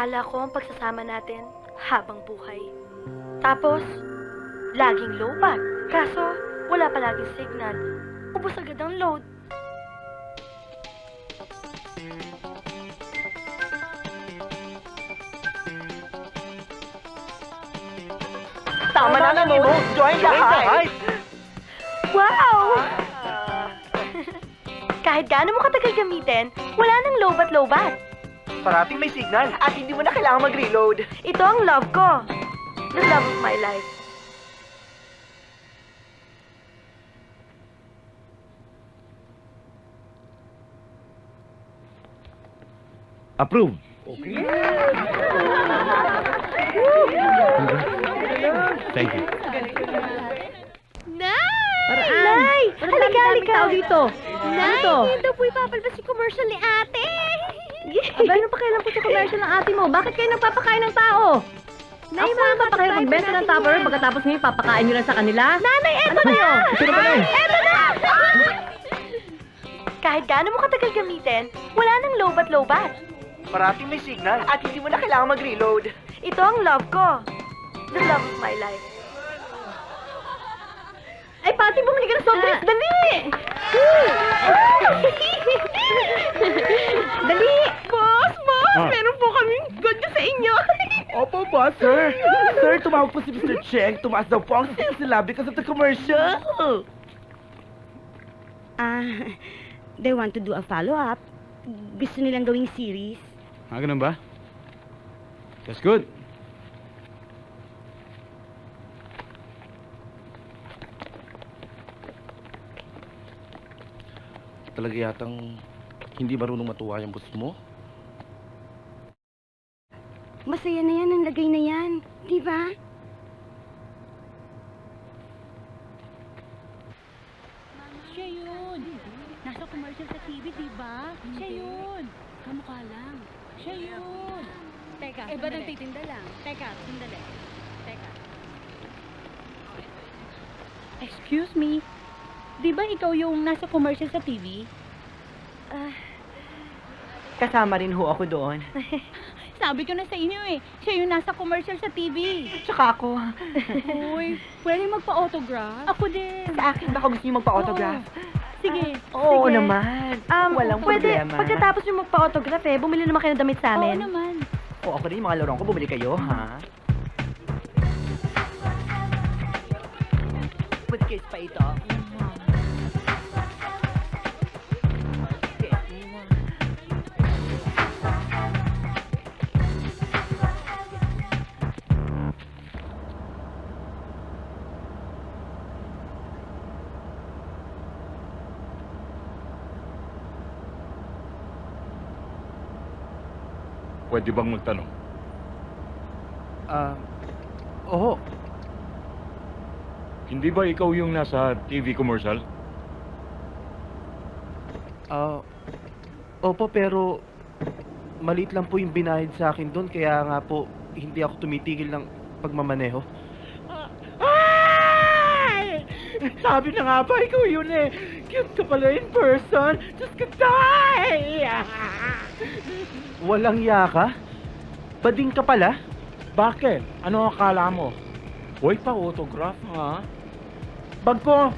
Akala ko ang pagsasama natin habang buhay. Tapos, laging lowbat. Kaso, wala palaging signal. Ubus agad ang load. Tama na, Mimo! Join the hype! Wow! Kahit gaano mo katagal gamitin, wala nang lowbat-lowbat. Parating may signal at hindi mo na kailangan mag-reload. Ito ang love ko. The love of my life. Approve. Thank you. Nay! Halika, halika! dito. Nay, hindi daw po ipapalabas yung commercial ni ate. Aba, ano pa kailan po sa commercial ng ate mo? Bakit kayo nagpapakain ng tao? Nay, mga papakain, magbenta ng tupper, pagkatapos ngayon papakain nyo lang sa kanila? Nanay, eto Ano na! kayo? Ito na pala eh. Eto na! Kahit gaano mo katagal gamitin, wala nang lowbat-lowbat. Parating may signal at hindi mo na kailangan mag-reload. Ito ang love ko. The love of my life. Ay, pati bumili ka ng soft drinks, dali! Dali! Boss! Ah. Meron po kaming good news sa inyo! Opo ba, sir? Sir, tumawag po si Mr. Cheng. Tumaas daw po ang sila because of the commercial. They want to do a follow-up. Gusto nilang gawing series. Ganun ba? That's good. Talaga yatang hindi marunong matuwa yung boss mo? Masaya na yan ang lagay na yan. Di ba? Siya yun. Nasa commercial sa TV, di ba? Siya yun. Kamukha lang. Siya yun. Teka, iba nagtitinda lang. Teka, sandali. Teka. Excuse me. Di ba ikaw yung nasa commercial sa TV? Kasama rin ho ako doon. Sabi ko na sa inyo eh. Siya yung nasa commercial sa TV. Tsaka ako. Uy, pwede magpa-autograph? Ako din. Sa akin, baka gusto niyo magpa-autograph. Sige. Oo Sige. naman. Walang pwede, problema. pagkatapos yung magpa-autograph bumili naman kayo ng damit sa Oo amin. naman. Oo, ako rin yung mga laruan ko. Bumili kayo, ha? Pwede kayo pa ito. Pwede bang magtanong? Oo. Hindi ba ikaw yung nasa TV commercial? Opo, pero maliit lang po yung binayad sa akin doon, kaya nga po hindi ako tumitigil ng pagmamaneho. Ay! Sabi na nga ba, ikaw yun eh. Cute ka pala in person. Diyos ka, tay! Walang yaka? Bading ka pala? Bakit? Ano akala mo? Hoy, pa-autograph ha? Bag po!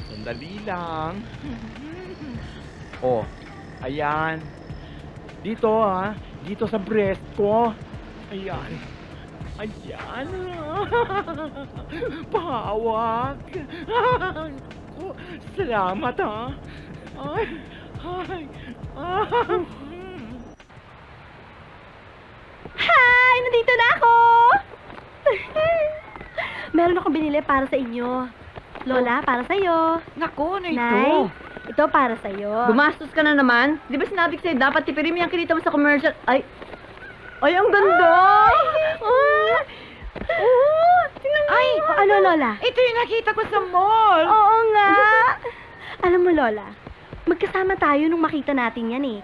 Sandali lang. Oh, ayan. Dito ha. Dito sa breast ko. Ayan. Ayan. Pahawak. Salamat ha. Ay, ay, Hi! Nandito na ako! Meron akong binili para sa inyo. Lola, para sa'yo. Naku, ano Nay, ito para sa'yo. Gumastos ka na naman. Di ba sinabi ko sa'yo, dapat tipirin mo yung kinita mo sa commercial? Ay, ang ganda! Ay, ano, Lola? Ito yung nakita ko sa mall! Oo nga. Alam mo, Lola, magkasama tayo nung makita natin yan eh.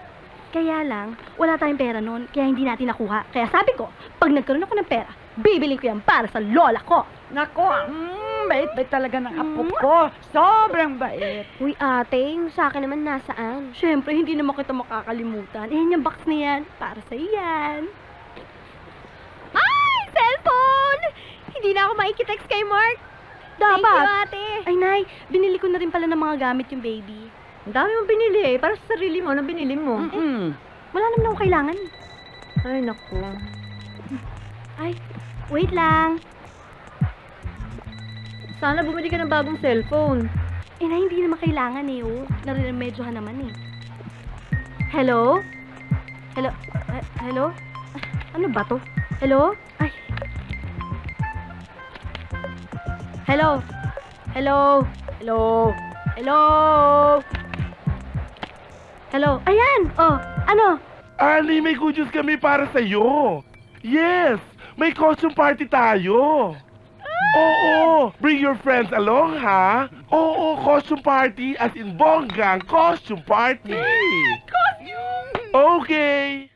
Kaya lang, wala tayong pera noon, kaya hindi natin nakuha. Kaya sabi ko, pag nagkaroon ako ng pera, bibili ko yan para sa lola ko. Nako, bait-bait talaga ng apo ko. Sobrang bait. Uy, ate, yung sa akin naman nasaan? Siyempre, hindi naman kita makakalimutan. Yan yung box na yan. Para sa yan. Ay! Cellphone! Hindi na ako makikitext kay Mark. Dapat. Thank you, ate. Ay, Nay, binili ko na rin pala ng mga gamit yung baby. Ang dami mong binili eh. Para sa sarili mo, na binili mo. Wala naman ako kailangan. Ay, naku. Ay, wait lang. Sana bumili ka ng bagong cellphone. Eh, Nay, hindi naman kailangan eh, oh. Nariremedyohan naman eh. Hello? Hello? Hello? Ano ba to? Hello? Ay. Hello? Hello? Hello? Hello? Hello? Ayan! Oh, ano? Ali, may good news kami para sa'yo. Yes! May costume party tayo. Oo! Bring your friends along, ha? Oo, costume party as in bonggang costume party. Costume! Okay!